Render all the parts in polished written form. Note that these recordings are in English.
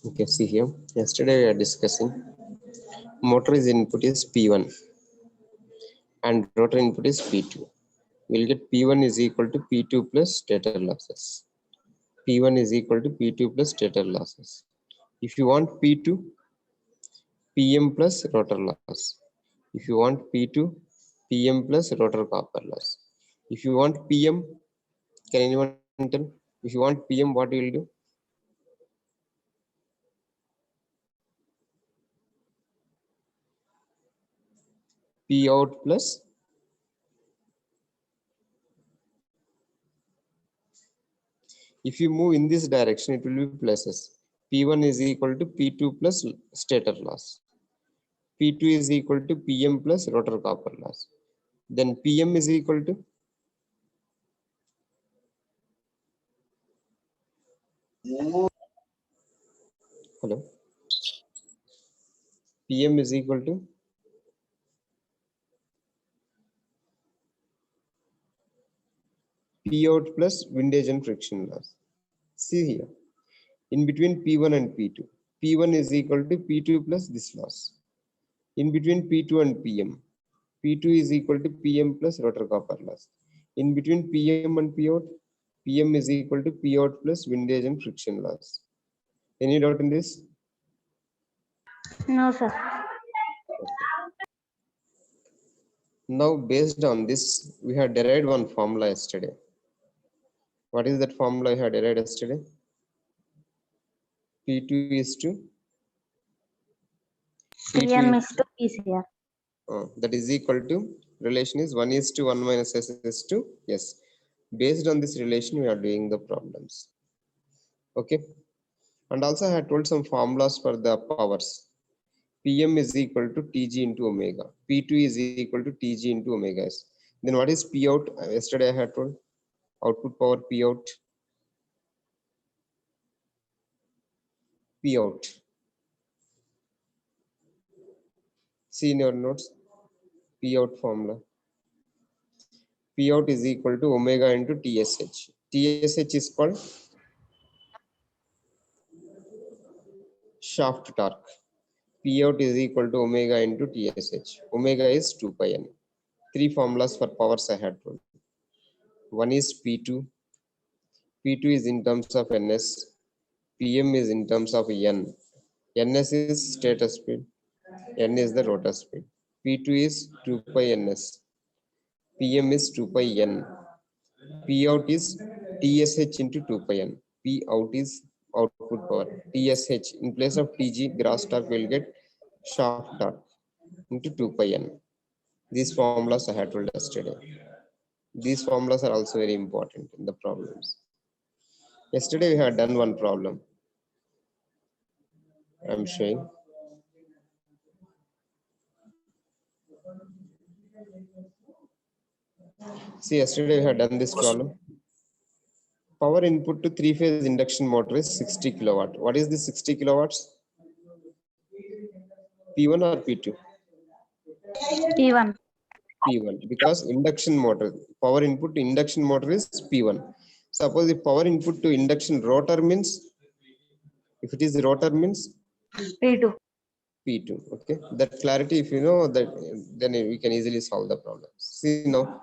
Okay, see here. Yesterday we are discussing motor input is P1 and rotor input is P2. We'll get P1 is equal to P2 plus stator losses. P1 is equal to P2 plus stator losses. If you want P2, PM plus rotor loss. If you want P2, PM plus rotor copper loss. If you want PM, can anyone tell? If you want PM, what you will do? P out plus if you move in this direction, it will be pluses. P1 is equal to P2 plus stator loss. P2 is equal to PM plus rotor copper loss. Then PM is equal to hello. PM is equal to P out plus windage and friction loss. See here. In between P1 and P2. P1 is equal to P2 plus this loss. In between P2 and PM. P2 is equal to PM plus rotor copper loss. In between PM and P out, PM is equal to P out plus windage and friction loss. Any doubt in this? No, sir. Now, based on this, we have derived one formula yesterday. What is that formula we have derived yesterday? P2 is to PM is to PCR. That is equal to relation is 1 is to 1 minus S is to S. Based on this relation, we are doing the problems. Okay. And also I had told some formulas for the powers. PM is equal to TG into omega. P2 is equal to TG into omega S. Then what is P out? Yesterday I had told output power P out. P out. See in your notes. P out formula. P out is equal to omega into TSH. TSH is called shaft torque. P out is equal to omega into TSH. Omega is 2 pi n. Three formulas for powers I had told. One is P2. P2 is in terms of NS. PM is in terms of N. NS is stator speed. N is the rotor speed. P2 is 2 pi NS. PM is 2 pi N. P out is TSH into 2 pi N. P out is output power. TSH in place of TG gross torque will get shaft torque into 2 pi N. These formulas I had told yesterday. These formulas are also very important in the problems. Yesterday we had done one problem. I'm showing. See, yesterday we had done this problem. Power input to three-phase induction motor is 60 kilowatt. What is the 60 kilowatts? P1 or P2? P1. P1, because induction motor, power input to induction motor is P1. Suppose the power input to induction rotor means, if it is rotor means P2. P2. Okay, that clarity, if you know that, then we can easily solve the problem. See now,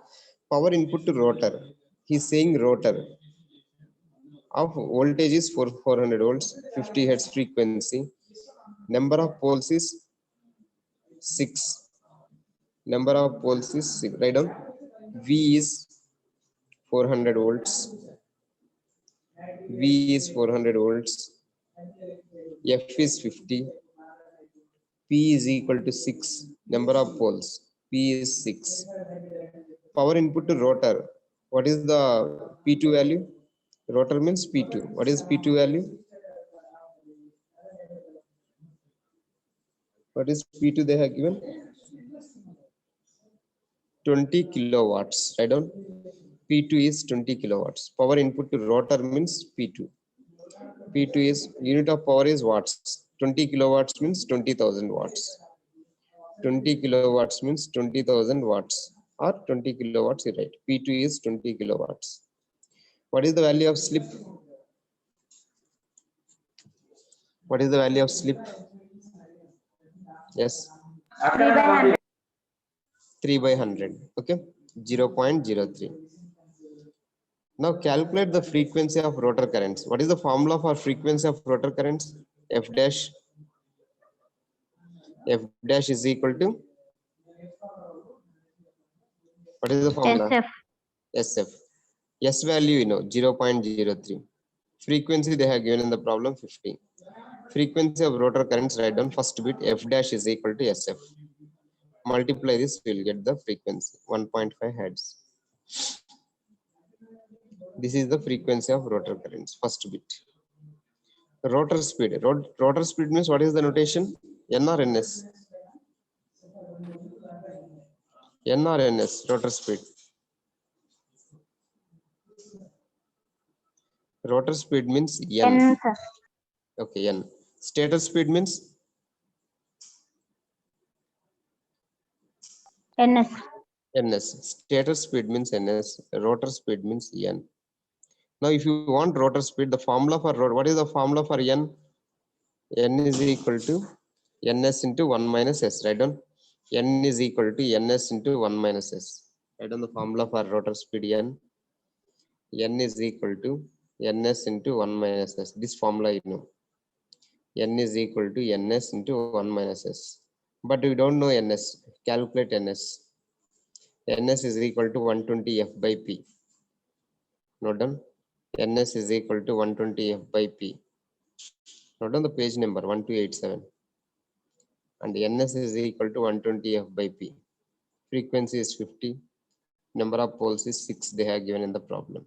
power input to rotor. He's saying rotor of voltage is 400 volts, 50 hertz frequency. Number of poles is 6. Number of poles is 6. Write down. V is 400 volts. V is 400 volts. F is 50. P is equal to 6. Number of poles. P is 6. Power input to rotor. What is the P2 value? Rotor means P2. What is P2 value? What is P2 they have given? 20 kilowatts. Write down. P2 is 20 kilowatts. Power input to rotor means P2. P2 is unit of power is watts. 20 kilowatts means 20,000 watts. 20 kilowatts means 20,000 watts or 20 kilowatts, you write. P2 is 20 kilowatts. What is the value of slip? What is the value of slip? Yes, 3/100. 3/100. Okay, 0.03. Now calculate the frequency of rotor currents. What is the formula for frequency of rotor currents? F dash is equal to, what is the formula? SF. SF. S value, 0.03. Frequency they have given in the problem 50. Frequency of rotor currents, write down first bit F dash is equal to SF. Multiply this, we'll get the frequency 1.5 hertz. This is the frequency of rotor currents, first bit. Rotor speed. Rotor speed means what is the notation? N or NS? N or NS, rotor speed. Rotor speed means N. N, sir. Okay, N. Stator speed means NS. NS. Stator speed means NS. Rotor speed means N. Now, if you want rotor speed, the formula for rotor, what is the formula for N? N is equal to NS into 1 minus S. Write down. N is equal to NS into 1 minus S. Write down the formula for rotor speed N. N is equal to NS into 1 minus S. This formula you know. N is equal to NS into 1 minus S. But we don't know NS. Calculate NS. NS is equal to 120 F by P. Note down. NS is equal to 120 F by P. Note down the page number 1287. And NS is equal to 120 F by P. Frequency is 50. Number of poles is 6. They have given in the problem.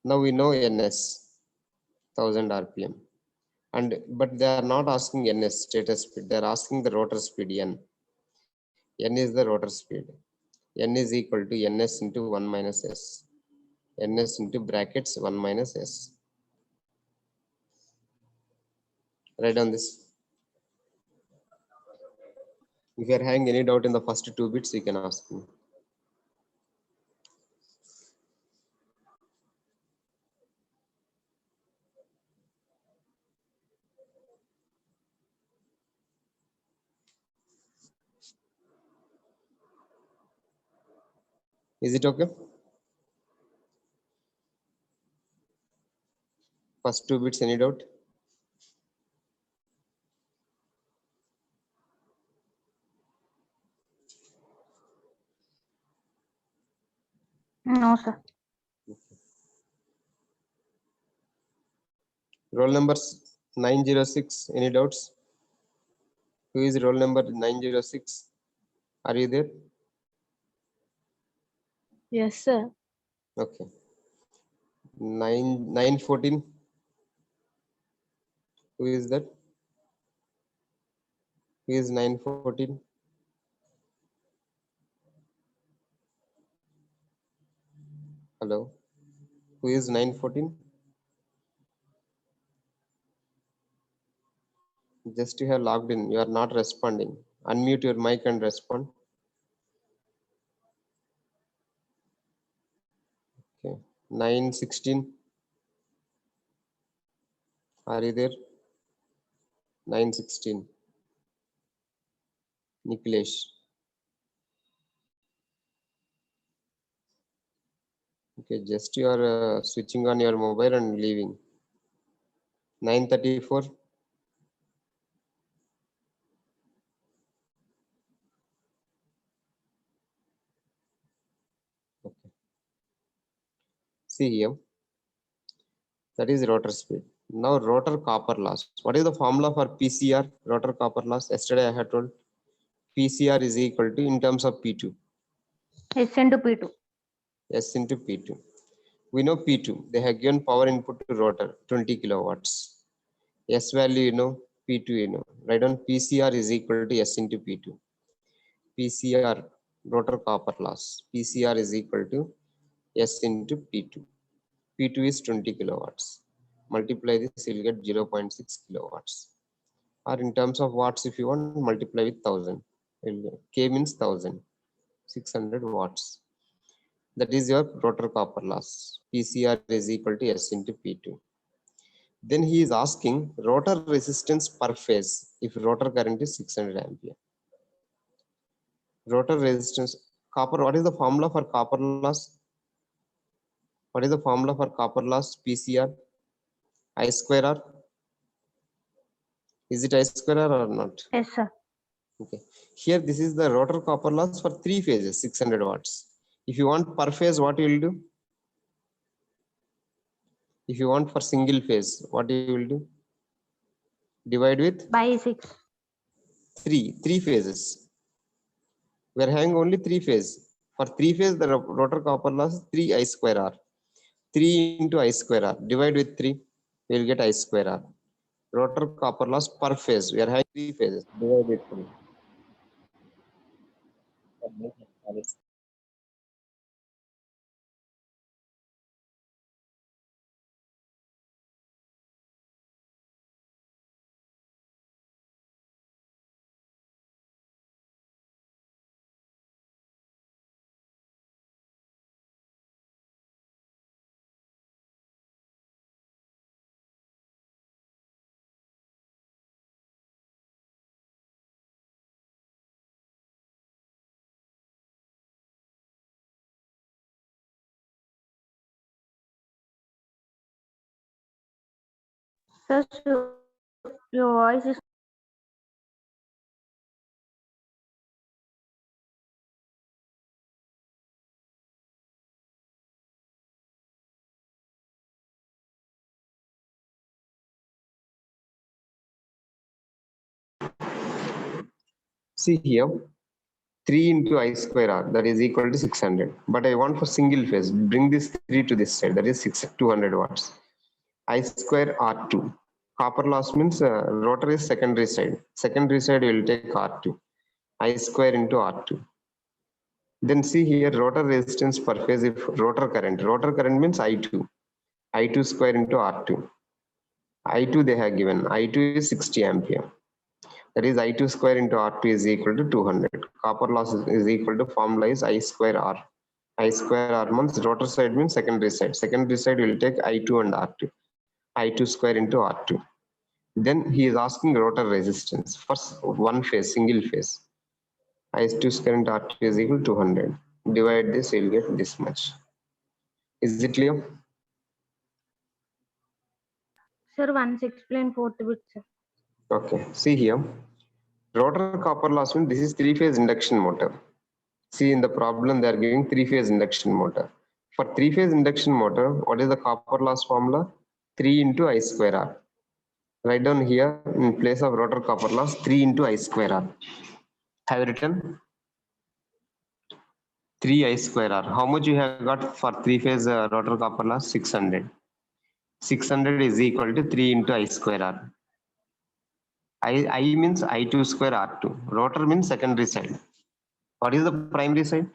Now we know NS 1000 RPM. But they are not asking NS stator speed. They are asking the rotor speed N. N is the rotor speed. N is equal to NS into 1 minus S. NS into brackets 1 minus S. Write down this. If you are having any doubt in the first 2 bits, you can ask me. Is it okay? First 2 bits, any doubt? No, sir. Roll numbers 906, any doubts? Who is roll number 906? Are you there? Yes, sir. Okay. 914. Who is that? Who is 914? Hello. Who is 914? Just you have logged in. You are not responding. Unmute your mic and respond. Okay. 916. Are you there? 916. Niklesh. Okay, just you are switching on your mobile and leaving. 934. Okay. See here. That is rotor speed. Now rotor copper loss. What is the formula for PCR, rotor copper loss? Yesterday I had told PCR is equal to, in terms of P2, S into P2. S into P2. We know P2. They have given power input to rotor 20 kilowatts. S value P2 Write down PCR is equal to S into P2. PCR, rotor copper loss. PCR is equal to S into P2. P2 is 20 kilowatts. Multiply this, you'll get 0.6 kilowatts. Or in terms of watts, if you want, multiply with 1000. K means 1000, 600 watts. That is your rotor copper loss. PCR is equal to S into P2. Then he is asking rotor resistance per phase if rotor current is 600 ampere. Rotor resistance, copper, what is the formula for copper loss? What is the formula for copper loss? PCR, I square R. Is it I square R or not? Yes, sir. Okay. Here, this is the rotor copper loss for 3 phases, 600 watts. If you want per phase, what you will do? If you want for single phase, what you will do? Divide with By 6. 3 phases. We are having only 3 phase. For 3 phase, the rotor copper loss is 3 I square R. 3 into I square R. Divide with 3, we will get I square R. Rotor copper loss per phase. We are having 3 phases. Divide with 3. Sir, your voice is See here, 3 into I square R, that is equal to 600. But I want for single phase, bring this 3 to this side, that is 200 watts. I square R2. Copper loss means rotor is secondary side. Secondary side will take R2. I square into R2. Then see here, rotor resistance per phase if rotor current means I2. I2 square into R2. I2 they have given, I2 is 60 ampere. That is I2 square into R2 is equal to 200. Copper loss is equal to formula is I square R. I square R means rotor side means secondary side. Secondary side will take I2 and R2. I2 square into R2. Then he is asking rotor resistance for one phase, single phase. I2 square into R2 is equal to 200. Divide this, you will get this much. Is it clear? sir. Once explain 4th bit, sir. Okay. See here. Rotor copper loss means this is 3-phase induction motor. See in the problem they are giving 3-phase induction motor. For 3-phase induction motor, what is the copper loss formula? 3 into I square R. Write down here in place of rotor copper loss 3 into I square R. Have you written? 3 I square R. How much you have got for 3-phase rotor copper loss? 600. 600 is equal to 3 into I square R. I means I2 square R2. Rotor means secondary side. What is the primary side?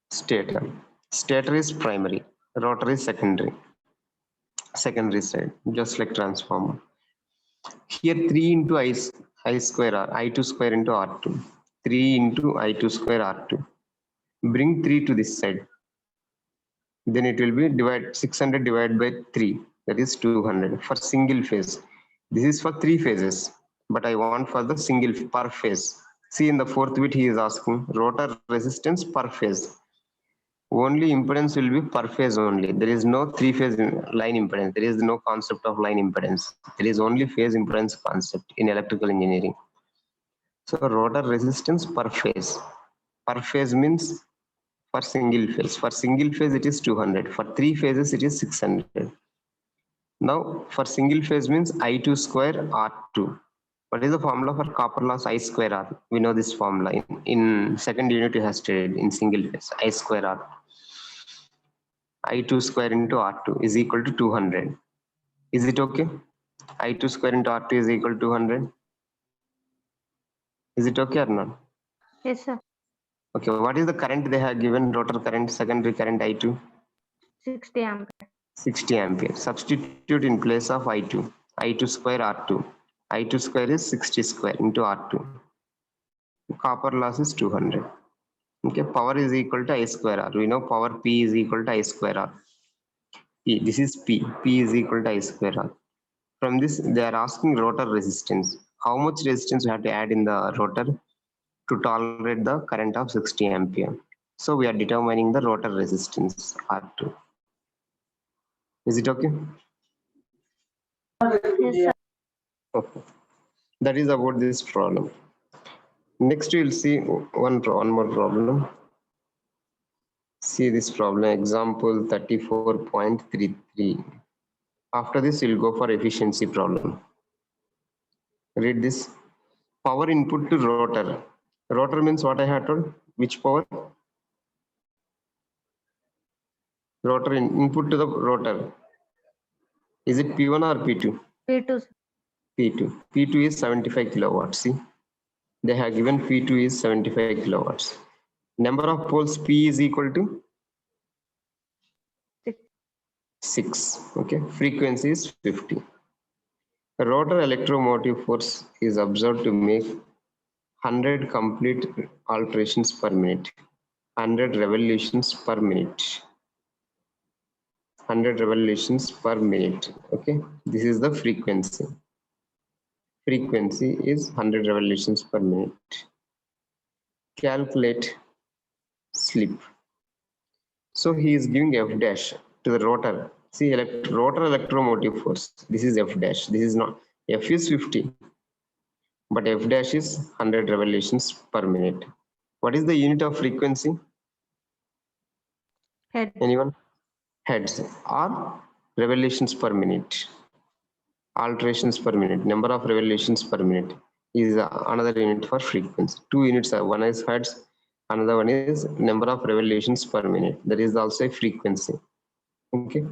Stator. Stator is primary. Rotor is secondary. Secondary side, just like transformer. Here 3 into I square R, I2 square into R2. 3 into I2 square R2. Bring 3 to this side. Then it will be 600 divided by 3. That is 200 for single phase. This is for 3 phases. But I want for the single per phase. See in the 4th bit he is asking rotor resistance per phase. Only impedance will be per phase only. There is no 3-phase line impedance. There is no concept of line impedance. There is only phase impedance concept in electrical engineering. So rotor resistance per phase. Per phase means for single phase. For single phase it is 200. For 3 phases it is 600. Now for single phase means I2 square R2. What is the formula for copper loss? I square R. We know this formula. In second unit you have studied in single phase. I square R. I2 square into R2 is equal to 200. Is it okay? I2 square into R2 is equal to 200. Is it okay or not? Yes, sir. Okay, what is the current they have given? Rotor current, secondary current I2? 60 ampere. 60 ampere. Substitute in place of I2. I2 square R2. I2 square is 60 square into R2. Copper loss is 200. Okay, power is equal to I square R. We know power P is equal to I square R. P. This is P. P is equal to I square R. From this, they are asking rotor resistance. How much resistance we have to add in the rotor to tolerate the current of 60 ampere? So we are determining the rotor resistance R2. Is it okay? Yes, sir. Okay. That is about this problem. Next, we will see one more problem. See this problem, example 34.33. After this, we'll go for efficiency problem. Read this. Power input to rotor. Rotor means what I had told? Which power? Rotor input to the rotor. Is it P1 or P2? P2, sir. P2. P2 is 75 kilowatts. See, they have given P2 is 75 kilowatts. Number of poles P is equal to 6. Okay. Frequency is 50. Rotor electromotive force is observed to make 100 complete alterations per minute. 100 revolutions per minute. 100 revolutions per minute. Okay. This is the frequency. Frequency is 100 revolutions per minute. Calculate slip. So he is giving F dash to the rotor. See, rotor electromotive force. This is F dash. This is not. F is 50, but F dash is 100 revolutions per minute. What is the unit of frequency? Head. Anyone? Hertz or revolutions per minute. Alterations per minute. Number of revolutions per minute is another unit for frequency. Two units are, one is hertz, another one is number of revolutions per minute. That is also a frequency. Okay,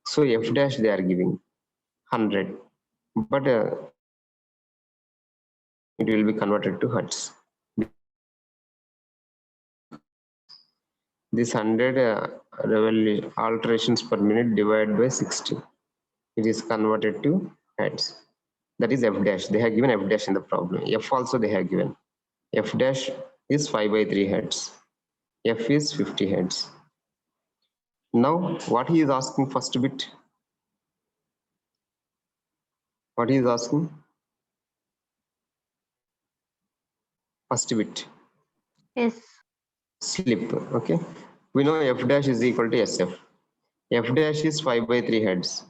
so F dash they are giving 100, but it will be converted to hertz. This 100 alterations per minute divided by 60, it is converted to hertz. That is F dash. They have given F dash in the problem. F also they have given. F dash is 5/3 hertz. F is 50 hertz. Now, what he is asking first bit? What he is asking? First bit. Yes. Slip. Okay. We know F dash is equal to SF. F dash is 5/3 hertz.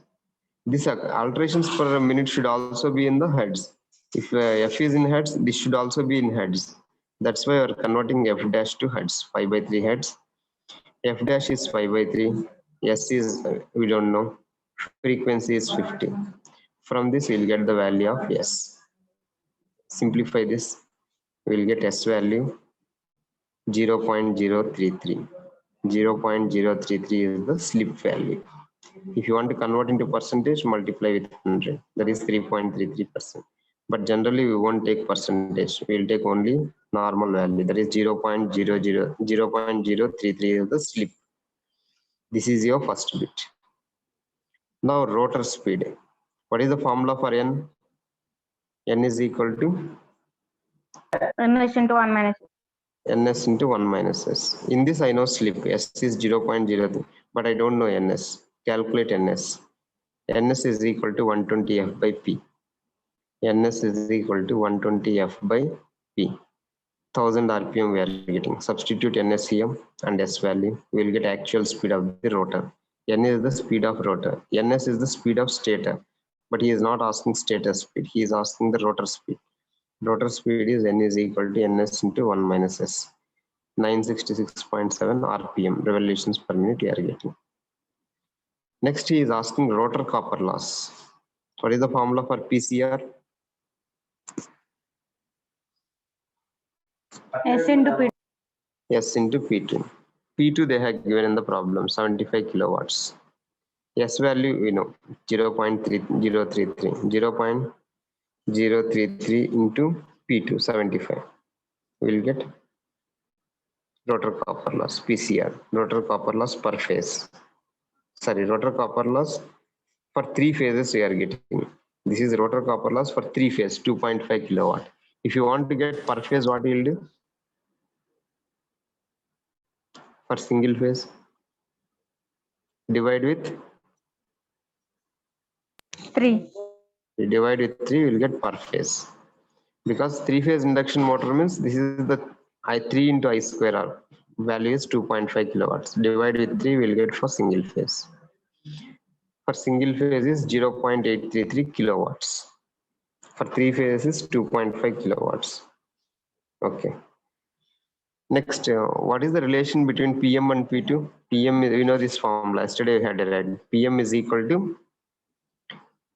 This alterations per minute should also be in the hertz. If F is in hertz, this should also be in hertz. That's why we are converting F dash to hertz. 5/3 hertz. F dash is 5/3. S is we don't know. Frequency is 50. From this, we'll get the value of S. Simplify this. We'll get S value 0.033. 0.033 is the slip value. If you want to convert into percentage, multiply with 100. That is 3.33%. But generally, we won't take percentage. We will take only normal value. That is 0.033 is the slip. This is your first bit. Now rotor speed. What is the formula for N? N is equal to Ns into 1 minus. Ns into 1 minus S. In this, I know slip. S is 0.03, but I don't know Ns. Calculate Ns. Ns is equal to 120 F by P. Ns is equal to 120 F by P. 1000 RPM we are getting. Substitute Ns here and S value. We will get actual speed of the rotor. N is the speed of rotor. Ns is the speed of stator. But he is not asking stator speed. He is asking the rotor speed. Rotor speed is N is equal to Ns into 1 minus S. 966.7 RPM, revolutions per minute we are getting. Next, he is asking rotor copper loss. What is the formula for PCR? S into P2. S into P2. P2 they have given in the problem, 75 kilowatts. S value, we know, 0.033. 0.033 into P2, 75. We will get rotor copper loss, PCR, rotor copper loss per phase. Sorry, rotor copper loss for 3 phases we are getting. This is rotor copper loss for 3 phase, 2.5 kilowatt. If you want to get per phase, what you will do? For single phase, divide with 3. You divide with 3, you will get per phase. Because 3-phase induction motor means this is the I3 into I square R. Value is 2.5 kilowatts. Divide with 3, we will get for single phase. For single phase is 0.833 kilowatts. For 3 phases is 2.5 kilowatts. Okay. Next, what is the relation between PM and P2? PM, we know this formula. Yesterday we had read. PM is equal to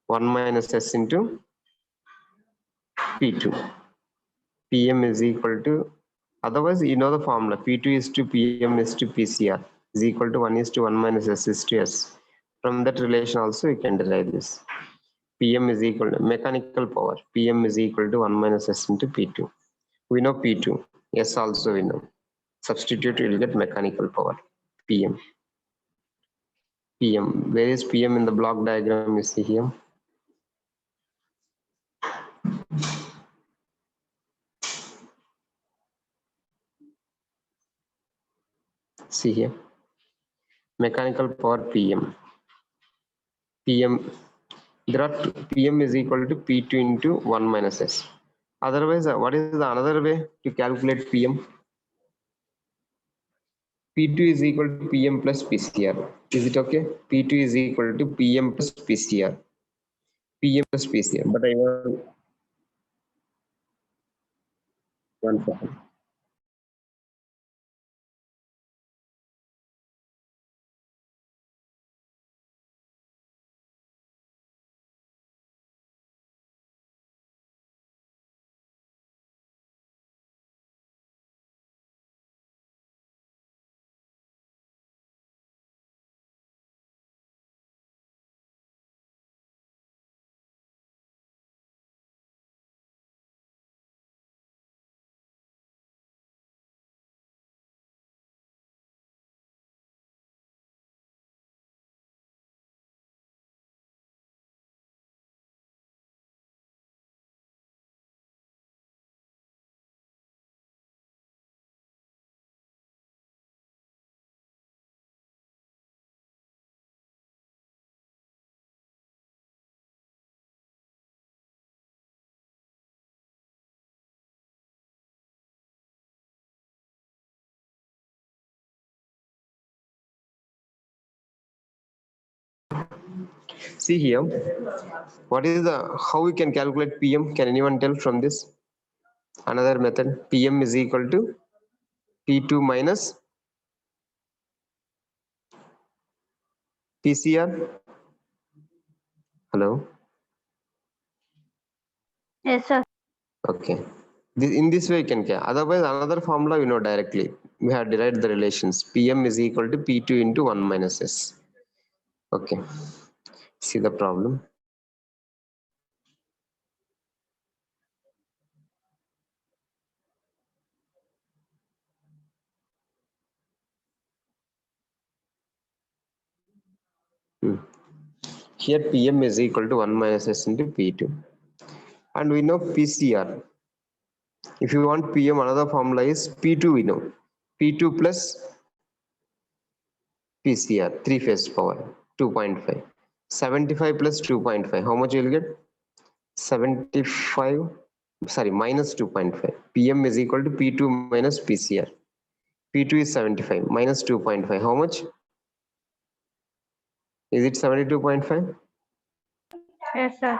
1 minus S into P2. PM is equal to, otherwise you know the formula. P2 is to PM is to PCR is equal to 1 is to 1 minus S is to S. From that relation also you can derive this. PM is equal to mechanical power. PM is equal to 1 minus S into P2. We know P2. S also we know. Substitute, you will get mechanical power. PM. PM. Where is PM in the block diagram? You see here. See here. Mechanical power PM. PM. There are two, PM is equal to P2 into 1 minus S. Otherwise, what is the another way to calculate PM? P2 is equal to PM plus PCR. Is it okay? P2 is equal to PM plus PCR. PM plus PCR. But I want one second. See here, what is the, how we can calculate PM? Can anyone tell from this? Another method, PM is equal to P2 minus PCR. Hello? Yes, sir. Okay. In this way you can calculate. Otherwise, another formula you know directly. We have derived the relations. PM is equal to P2 into 1 minus S. Okay. See the problem. Here PM is equal to 1 minus S into P2. And we know PCR. If you want PM, another formula is P2 we know. P2 plus PCR, 3-phase power, 2.5. 75 plus 2.5, how much you will get? 75, sorry, minus 2.5. PM is equal to P2 minus PCR. P2 is 75, minus 2.5, how much? Is it 72.5? Yes, sir.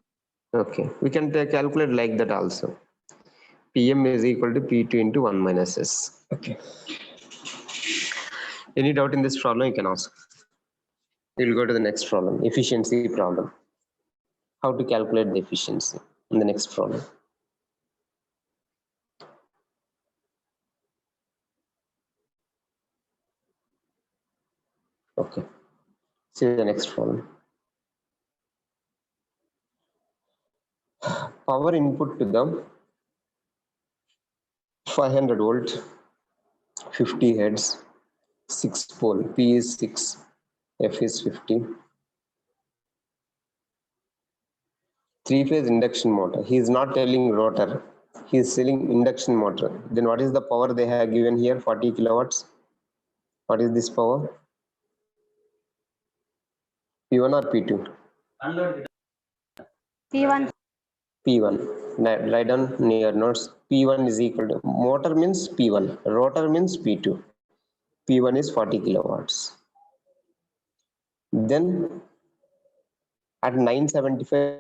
Okay, we can calculate like that also. PM is equal to P2 into 1 minus S. Okay. Any doubt in this problem, you can ask. We'll go to the next problem, efficiency problem. How to calculate the efficiency in the next problem. Okay. See the next problem. Power input to the 500 volt, 50 heads, 6 pole, P is 6, F is 50. 3-phase induction motor. He is not telling rotor. He is selling induction motor. Then what is the power they have given here? 40 kilowatts. What is this power? P1 or P2? P1. P1. Write down in your notes. P1 is equal to, motor means P1, rotor means P2. P1 is 40 kilowatts. Then at 975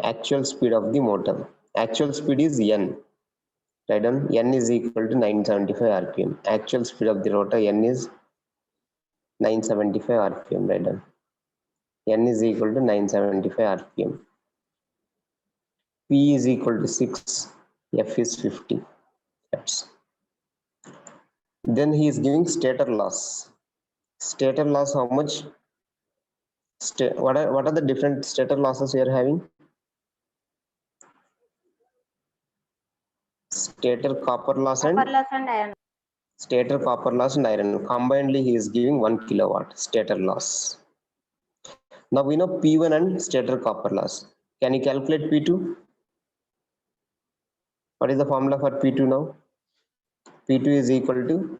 actual speed of the motor. Actual speed is N. Write down N is equal to 975 RPM. Actual speed of the rotor N is 975 RPM. Write down N is equal to 975 RPM. P is equal to 6. F is 50 hertz. Then he is giving stator loss. Stator loss, how much? What are the different stator losses we are having? Stator copper loss and iron. stator copper loss and iron. Combinedly, he is giving 1 kilowatt stator loss. Now we know P1 and stator copper loss. Can you calculate P2? What is the formula for P2 now? P2 is equal to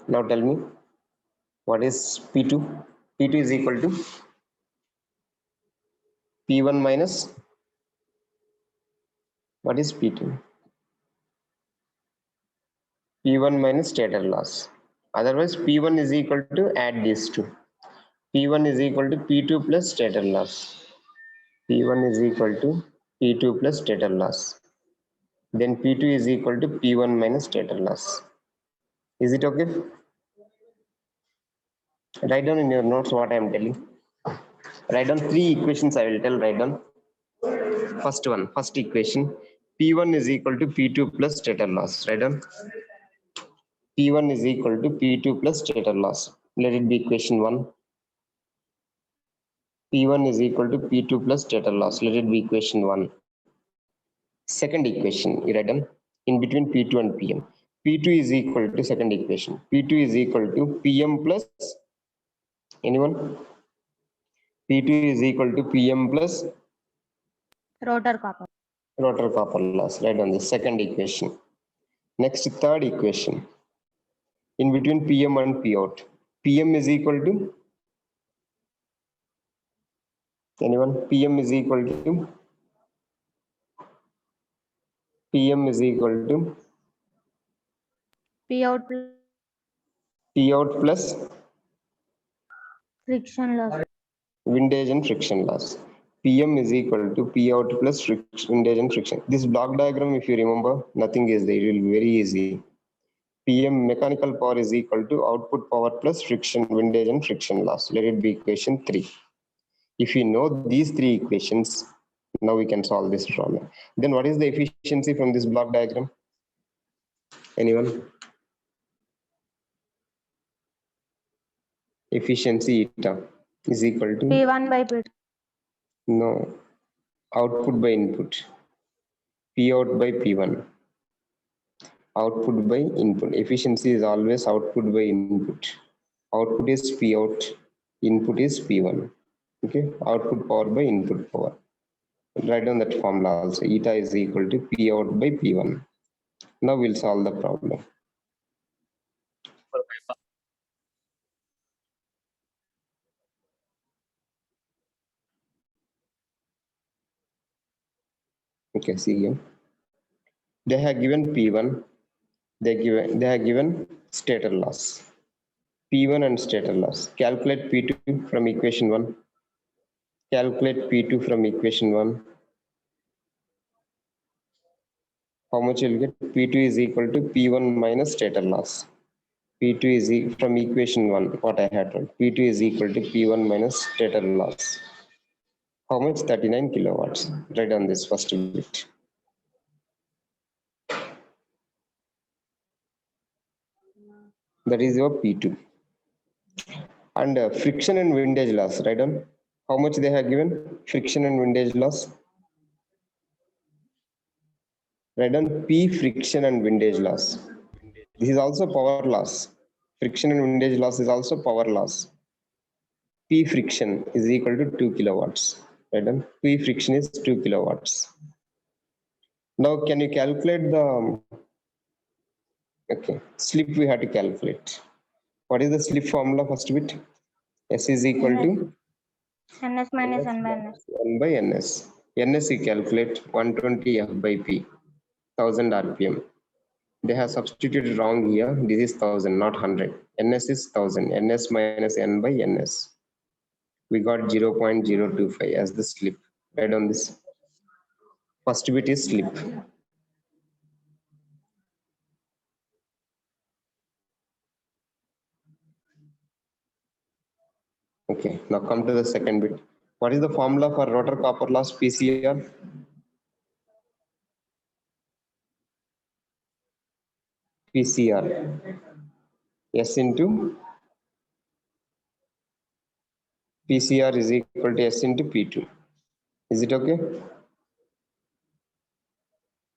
now tell me what is P2? P2 is equal to P1 minus, what is P2? P1 minus stator loss. Otherwise, P1 is equal to, add these two. P1 is equal to P2 plus stator loss. P1 is equal to P2 plus stator loss. Then P2 is equal to P1 minus stator loss. Is it okay? Write down in your notes what I am telling. Write down 3 equations I will tell. Write down. First one, first equation. P1 is equal to P2 plus stator loss. Write down. P1 is equal to P2 plus stator loss. Let it be equation 1. P1 is equal to P2 plus stator loss. Let it be equation 1. Second equation, you write down in between P2 and PM. P2 is equal to, second equation, P2 is equal to PM plus, anyone? P2 is equal to PM plus Rotor copper. rotor copper loss. Write down the second equation. Next, third equation. In between PM and P out. PM is equal to, anyone? PM is equal to, PM is equal to P out P out plus friction loss. windage and friction loss. PM is equal to P out plus windage and friction. This block diagram, if you remember, nothing is there. It will be very easy. PM mechanical power is equal to output power plus friction, windage and friction loss. Let it be equation 3. If you know these 3 equations, now we can solve this problem. Then what is the efficiency from this block diagram? Anyone? Efficiency eta is equal to P1 by P2. no, output by input. P out by P1. Output by input. Efficiency is always output by input. Output is P out, input is P1. Okay, output power by input power. Write down that formula also. Eta is equal to P out by P1. Now we'll solve the problem. Okay, see here. They have given P1. They have given stator loss. P1 and stator loss. Calculate P2 from equation 1. Calculate P2 from equation 1. How much you'll get? P2 is equal to P1 minus stator loss. P2 is from equation 1, what I had told. P2 is equal to P1 minus stator loss. How much? 39 kilowatts. Write down this first bit. That is your P2. And friction and windage loss. Write down. How much they have given? Friction and windage loss. Write down P friction and windage loss. This is also power loss. Friction and windage loss is also power loss. P friction is equal to 2 kilowatts. Right? And P friction is 2 kilowatts. Now, can you calculate the slip? We have to calculate. What is the slip formula? First bit, S is equal to NS minus N by NS. 1 by NS. NS you calculate 120 F by P, 1000 RPM. They have substituted wrong here. This is 1000, not 100. NS is 1000. NS minus N by NS. We got 0.025 as the slip. Right on this. First bit is slip. Okay, now come to the second bit. What is the formula for rotor copper loss PCR? PCR. S into PCR is equal to S into P2. Is it okay?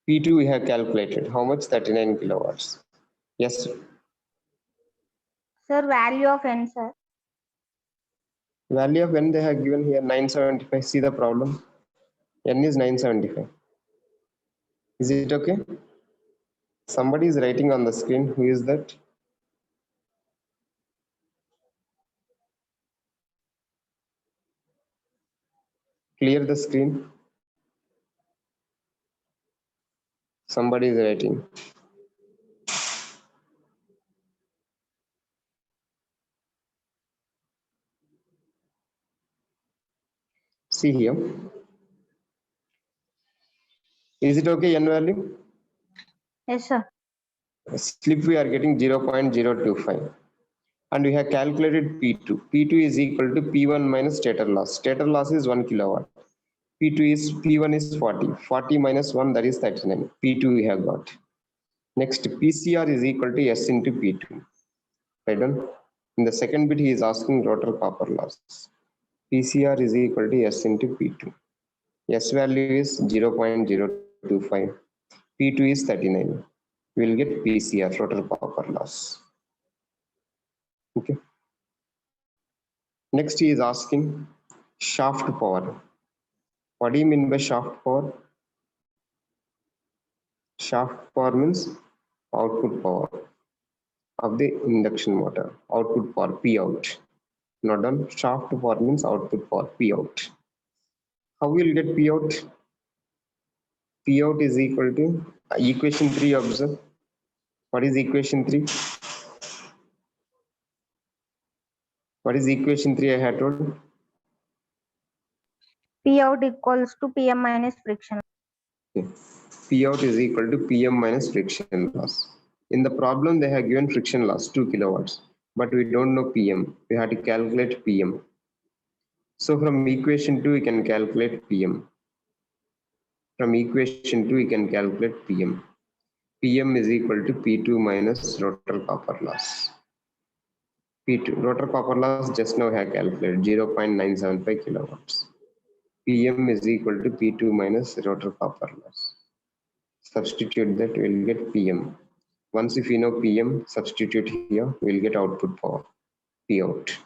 P2 we have calculated. How much? 39 kilowatts. Yes. Sir, value of N, sir. Value of N they have given here 975. See the problem. N is 975. Is it okay? Somebody is writing on the screen. Who is that? Clear the screen. Somebody is writing. See here. Is it okay, N value? Yes, sir. Slip we are getting 0.025. And we have calculated P2. P2 is equal to P1 minus stator loss. Stator loss is 1 kilowatt. P1 is 40. 40 minus 1, that is 39. P2 we have got. Next, PCR is equal to S into P2. Right on. In the second bit, he is asking rotor copper loss. PCR is equal to S into P2. S value is 0.025. P2 is 39. We will get PCR, rotor copper loss. Okay. Next, he is asking shaft power. What do you mean by shaft power? Shaft power means output power of the induction motor. Output power, P out. Not done. Shaft power means output power, P out. How will get P out? P out is equal to equation 3. Observe. What is equation 3? What is equation 3 I had told? P out equals to PM minus friction. Okay. P out is equal to PM minus friction loss. In the problem, they have given friction loss 2 kilowatts, but we don't know PM. We have to calculate PM. So from equation 2, we can calculate PM. From equation 2, we can calculate PM. PM is equal to P2 minus rotor copper loss. P2, rotor copper loss just now I have calculated 0.975 kilowatts. PM is equal to P2 minus rotor copper loss. Substitute that, we'll get PM. Once if you know PM, substitute here, we'll get output power, P out.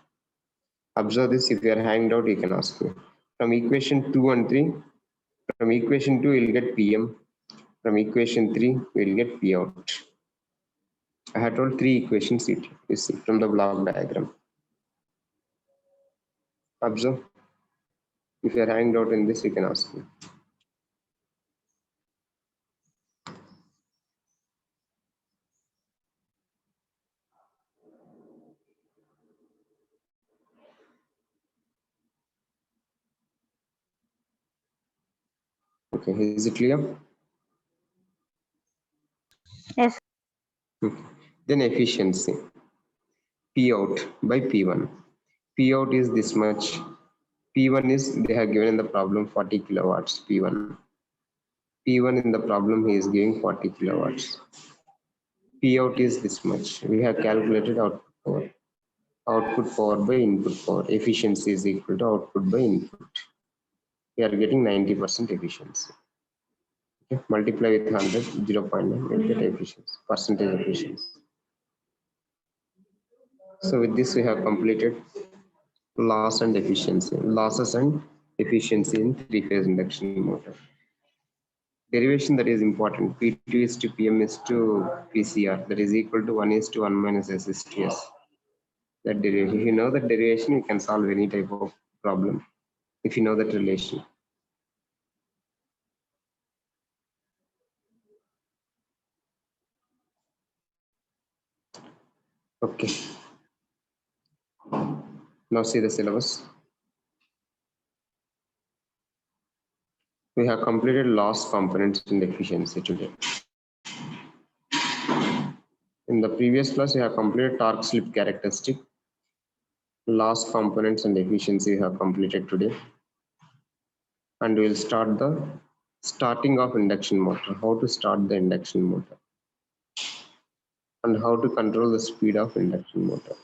Observe this, if you are hanged out, you can ask me. From equation 2 and 3, from equation 2, we'll get PM. From equation 3, we'll get P out. I had told 3 equations, you see, from the block diagram. Observe. If you are hanged out in this, you can ask me. Okay, is it clear? Yes. Then efficiency. P out by P1. P out is this much. P1 is, they have given in the problem 40 kilowatts. P1. P1 in the problem, he is giving 40 kilowatts. P out is this much. We have calculated output power. Output power by input power. Efficiency is equal to output by input. We are getting 90% efficiency. Okay. Multiply with 100, 0.9, we'll get efficiency, percentage efficiency. So with this, we have completed Loss and efficiency. Losses and efficiency in three-phase induction motor. Derivation that is important. P2 is to PM is to PCR. That is equal to 1 is to 1 minus S is to S. That derivation. If you know that derivation, you can solve any type of problem. If you know that relation. Okay. Now see the syllabus. We have completed loss components and efficiency today. In the previous class, we have completed torque slip characteristic, loss components and efficiency we have completed today. And we will start the starting of induction motor, how to start the induction motor and how to control the speed of induction motor.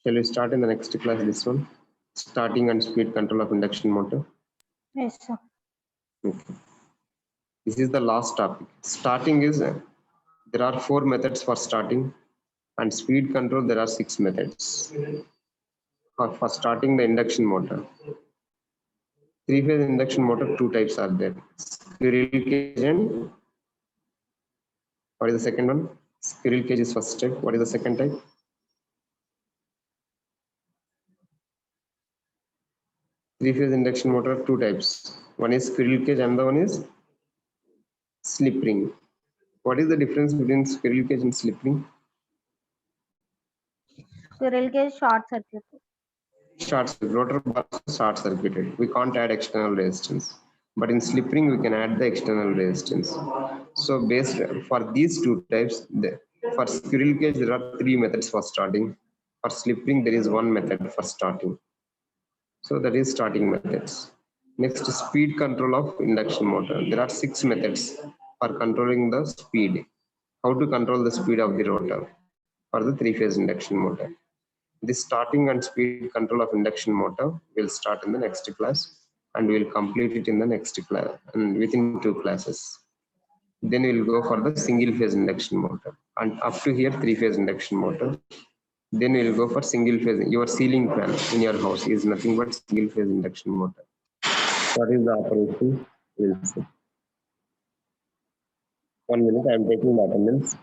Shall we start in the next class this one? Starting and speed control of induction motor. Yes, sir. Okay. This is the last topic. Starting is, there are 4 methods for starting, and speed control there are 6 methods for starting the induction motor. Three-phase induction motor, 2 types are there. Squirrel cage and what is the second one? Squirrel cage is first type. What is the second type? Three-phase induction motor, 2 types. One is squirrel cage and the one is slip ring. What is the difference between squirrel cage and slip ring? Squirrel cage short circuit. Short circuit, rotor bar short circuited. We can't add external resistance. But in slip ring, we can add the external resistance. So based for these 2 types, for squirrel cage, there are 3 methods for starting. For slip ring, there is 1 method for starting. So that is starting methods. Next, speed control of induction motor. There are 6 methods for controlling the speed. How to control the speed of the rotor for the 3-phase induction motor. This starting and speed control of induction motor will start in the next class, and we will complete it in the next class and within 2 classes. Then we will go for the single phase induction motor, and up to here 3-phase induction motor. Then we will go for single phase. Your ceiling fan in your house is nothing but single phase induction motor. What is the operation? We'll see. 1 minute, I am taking the attendance.